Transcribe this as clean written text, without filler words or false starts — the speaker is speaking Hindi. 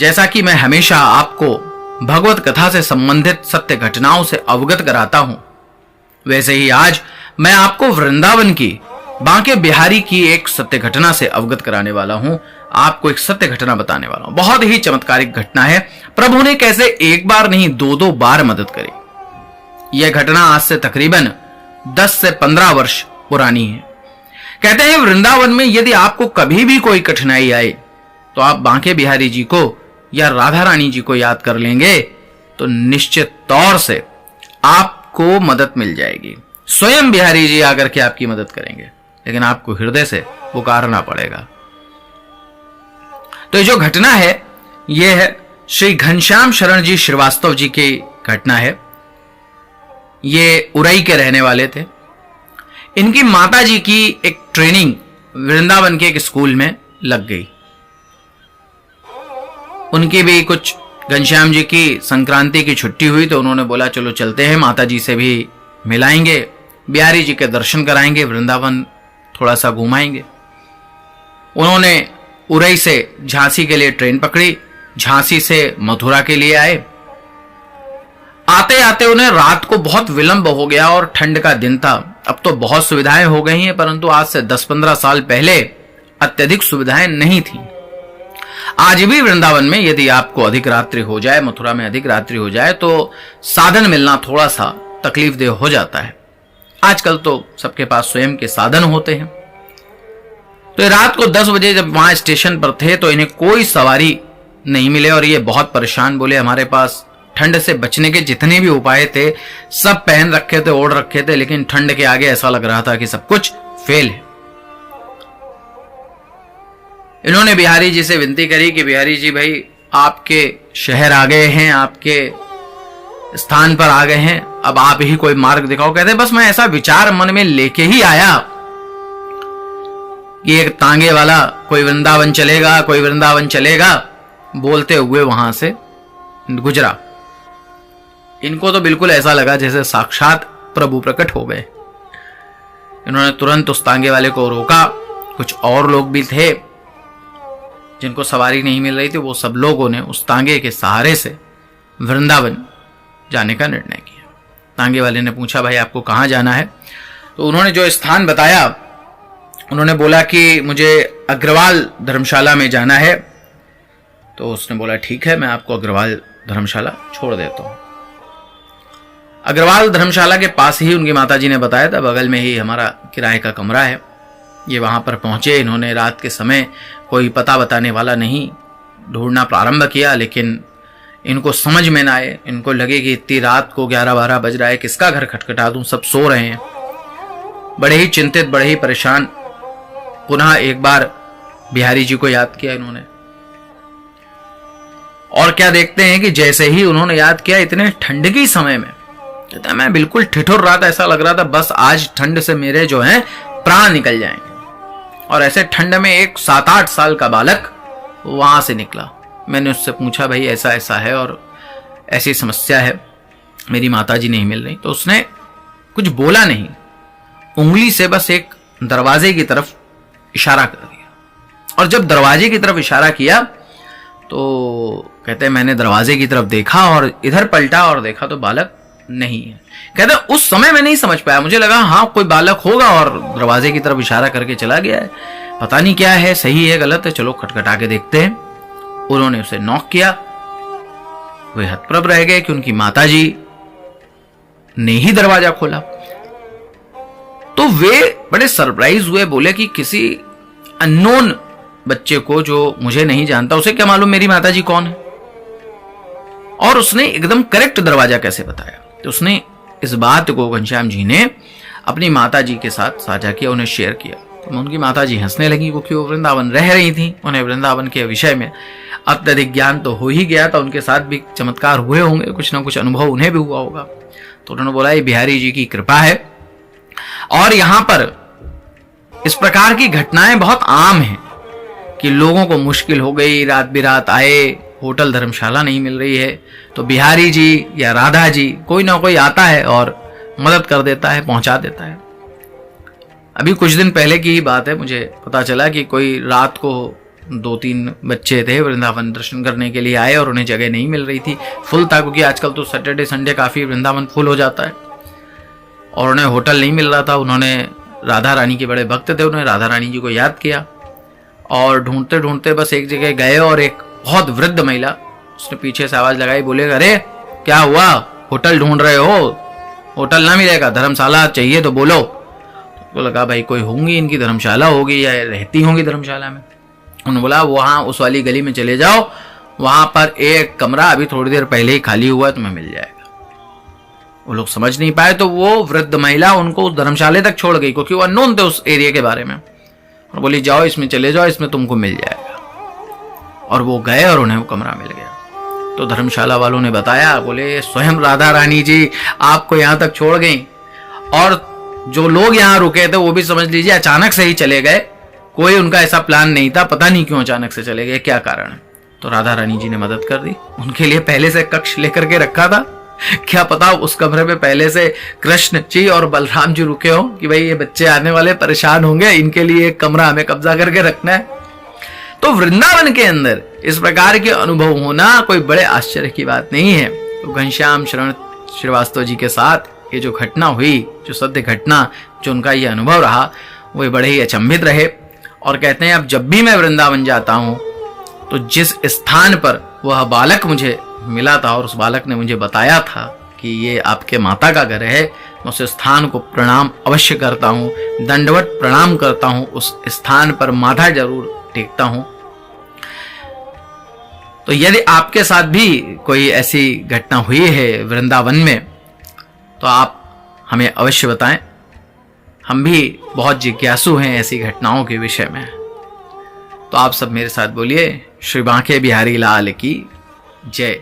जैसा कि मैं हमेशा आपको भगवत कथा से संबंधित सत्य घटनाओं से अवगत कराता हूं, वैसे ही आज मैं आपको वृंदावन की बांके बिहारी की एक सत्य घटना से अवगत कराने वाला हूं। आपको एक सत्य घटना बताने वाला हूं। बहुत ही चमत्कारिक घटना है। प्रभु ने कैसे एक बार नहीं दो बार मदद करी। यह घटना आज से तकरीबन 10 से 15 वर्ष पुरानी है। कहते हैं वृंदावन में यदि आपको कभी भी कोई कठिनाई आए तो आप बांके बिहारी जी को या राधा रानी जी को याद कर लेंगे तो निश्चित तौर से आपको मदद मिल जाएगी। स्वयं बिहारी जी आकर के आपकी मदद करेंगे, लेकिन आपको हृदय से पुकारना पड़ेगा। तो ये जो घटना है यह है श्री घनश्याम शरण जी श्रीवास्तव जी की घटना है। ये उरई के रहने वाले थे। इनकी माता जी की एक ट्रेनिंग वृंदावन के एक स्कूल में लग गई। उनकी भी कुछ घनश्याम जी की संक्रांति की छुट्टी हुई तो उन्होंने बोला चलो चलते हैं, माता जी से भी मिलाएंगे, बिहारी जी के दर्शन कराएंगे, वृंदावन थोड़ा सा घुमाएंगे। उन्होंने उरई से झांसी के लिए ट्रेन पकड़ी, झांसी से मथुरा के लिए आए। आते आते उन्हें रात को बहुत विलंब हो गया और ठंड का दिन था। अब तो बहुत सुविधाएं हो गई हैं, परंतु आज से 10-15 साल पहले अत्यधिक सुविधाएं नहीं थी। आज भी वृंदावन में यदि आपको अधिक रात्रि हो जाए, मथुरा में अधिक रात्रि हो जाए तो साधन मिलना थोड़ा सा तकलीफ देह हो जाता है। आजकल तो सबके पास स्वयं के साधन होते हैं। तो रात को 10 बजे जब वहां स्टेशन पर थे तो इन्हें कोई सवारी नहीं मिले और ये बहुत परेशान, बोले हमारे पास ठंड से बचने के जितने भी उपाय थे सब पहन रखे थे, ओढ़ रखे थे, लेकिन ठंड के आगे ऐसा लग रहा था कि सब कुछ फेल है। इन्होंने बिहारी जी से विनती करी कि बिहारी जी भाई आपके शहर आ गए हैं, आपके स्थान पर आ गए हैं, अब आप ही कोई मार्ग दिखाओ। कहते बस मैं ऐसा विचार मन में लेके ही आया कि एक तांगे वाला कोई वृंदावन चलेगा, कोई वृंदावन चलेगा, बोलते हुए वहां से गुजरा। इनको तो बिल्कुल ऐसा लगा जैसे साक्षात प्रभु प्रकट हो गए। इन्होंने तुरंत उस तांगे वाले को रोका। कुछ और लोग भी थे जिनको सवारी नहीं मिल रही थी, वो सब लोगों ने उस तांगे के सहारे से वृंदावन जाने का निर्णय किया। तांगे वाले ने पूछा भाई आपको कहाँ जाना है? तो उन्होंने जो स्थान बताया, उन्होंने बोला कि मुझे अग्रवाल धर्मशाला में जाना है। तो उसने बोला ठीक है, मैं आपको अग्रवाल धर्मशाला छोड़ देता हूं। अग्रवाल धर्मशाला के पास ही उनकी माताजी ने बताया था, बगल में ही हमारा किराए का कमरा है। ये वहां पर पहुंचे। इन्होंने रात के समय कोई पता बताने वाला नहीं ढूंढना प्रारंभ किया, लेकिन इनको समझ में ना आए। इनको लगे कि इतनी रात को 11-12 बज रहा है, किसका घर खटखटा दूं, सब सो रहे हैं। बड़े ही चिंतित, बड़े ही परेशान पुनः एक बार बिहारी जी को याद किया इन्होंने। और क्या देखते हैं कि जैसे ही उन्होंने याद किया, इतने ठंड के समय में, कहता है मैं बिल्कुल ठिठुर रहा था, ऐसा लग रहा था बस आज ठंड से मेरे जो हैं प्राण निकल जाएंगे। और ऐसे ठंड में एक 7-8 साल का बालक वहां से निकला। मैंने उससे पूछा भाई ऐसा ऐसा है और ऐसी समस्या है, मेरी माताजी नहीं मिल रही। तो उसने कुछ बोला नहीं, उंगली से बस एक दरवाजे की तरफ इशारा कर दिया। और जब दरवाजे की तरफ इशारा किया तो कहते हैं मैंने दरवाजे की तरफ देखा और इधर पलटा और देखा तो बालक नहीं है। कहते उस समय मैं नहीं समझ पाया, मुझे लगा हाँ कोई बालक होगा और दरवाजे की तरफ इशारा करके चला गया है, पता नहीं क्या है, सही है गलत है, चलो खटखटा के देखते हैं। उन्होंने उसे नॉक किया। वे हतप्रभ रह गए कि उनकी माताजी ने ही दरवाजा खोला। तो वे बड़े सरप्राइज हुए, बोले कि किसी अननोन बच्चे को जो मुझे नहीं जानता, उसे क्या मालूम मेरी माताजी कौन है, और उसने एकदम करेक्ट दरवाजा कैसे बताया। तो उसने इस बात को घनश्याम जी ने अपनी माताजी के साथ साझा किया, उन्हें शेयर किया। तो उनकी माताजी हंसने लगी, क्योंकि वो वृंदावन रह रही थी, उन्हें वृंदावन के विषय में अत्यधिक ज्ञान तो हो ही गया था। उनके साथ भी चमत्कार हुए होंगे, कुछ ना कुछ अनुभव उन्हें भी हुआ होगा। तो उन्होंने बोला ये बिहारी जी की कृपा है। और यहां पर इस प्रकार की घटनाएं बहुत आम हैं कि लोगों को मुश्किल हो गई, रात बिरात आए, होटल धर्मशाला नहीं मिल रही है, तो बिहारी जी या राधा जी कोई ना कोई आता है और मदद कर देता है, पहुंचा देता है। अभी कुछ दिन पहले की ही बात है, मुझे पता चला कि कोई रात को 2-3 बच्चे थे वृंदावन दर्शन करने के लिए आए और उन्हें जगह नहीं मिल रही थी। फुल था, क्योंकि आजकल तो सैटरडे संडे काफ़ी वृंदावन फुल हो जाता है, और उन्हें होटल नहीं मिल रहा था। उन्होंने राधा रानी के बड़े भक्त थे, उन्होंने राधा रानी जी को याद किया और ढूंढते ढूंढते बस एक जगह गए और एक बहुत वृद्ध महिला, उसने पीछे से आवाज़ लगाई, बोले अरे क्या हुआ, होटल ढूंढ रहे हो, होटल ना मिलेगा, धर्मशाला चाहिए तो बोलो। तो लगा भाई कोई होंगी, इनकी धर्मशाला होगी या रहती होंगी धर्मशाला में। उन्होंने बोला वहाँ उस वाली गली में चले जाओ, वहाँ पर एक कमरा अभी थोड़ी देर पहले ही खाली हुआ है, तुम्हें मिल जाएगा। वो लोग समझ नहीं पाए, तो वो वृद्ध महिला उनको उस धर्मशाले तक छोड़ गई, क्योंकि वो अननोन थे उस एरिया के बारे में, और बोली जाओ इसमें चले जाओ, इसमें तुमको मिल जाएगा। और वो गए और उन्हें वो कमरा मिल गया। तो धर्मशाला वालों ने बताया, बोले स्वयं राधा रानी जी आपको यहाँ तक छोड़ गई, और जो लोग यहाँ रुके थे वो भी समझ लीजिए अचानक से ही चले गए, कोई उनका ऐसा प्लान नहीं था, पता नहीं क्यों अचानक से चले गए, क्या कारण है। तो राधा रानी जी ने मदद कर दी, उनके लिए पहले से कक्ष लेकर के रखा था, क्या पता उस कमरे में पहले से कृष्ण जी और बलराम जी रुके हो कि भाई ये बच्चे आने वाले परेशान होंगे, इनके लिए एक कमरा हमें कब्जा करके रखना है। तो वृंदावन के अंदर इस प्रकार के अनुभव होना कोई बड़े आश्चर्य की बात नहीं है। तो घनश्याम शरण श्रीवास्तव जी के साथ ये जो घटना हुई, जो सत्य घटना, जो उनका ये अनुभव रहा, वो बड़े ही अचंभित रहे, और कहते हैं अब जब भी मैं वृंदावन जाता हूँ तो जिस स्थान पर वह बालक मुझे मिला था और उस बालक ने मुझे बताया था कि ये आपके माता का घर है, मैं उस स्थान को प्रणाम अवश्य करता हूँ, दंडवत प्रणाम करता हूँ, उस स्थान पर माथा जरूर टेकता हूँ। तो यदि आपके साथ भी कोई ऐसी घटना हुई है वृंदावन में तो आप हमें अवश्य बताएं, हम भी बहुत जिज्ञासु हैं ऐसी घटनाओं के विषय में। तो आप सब मेरे साथ बोलिए, श्री बांके बिहारी लाल की जय।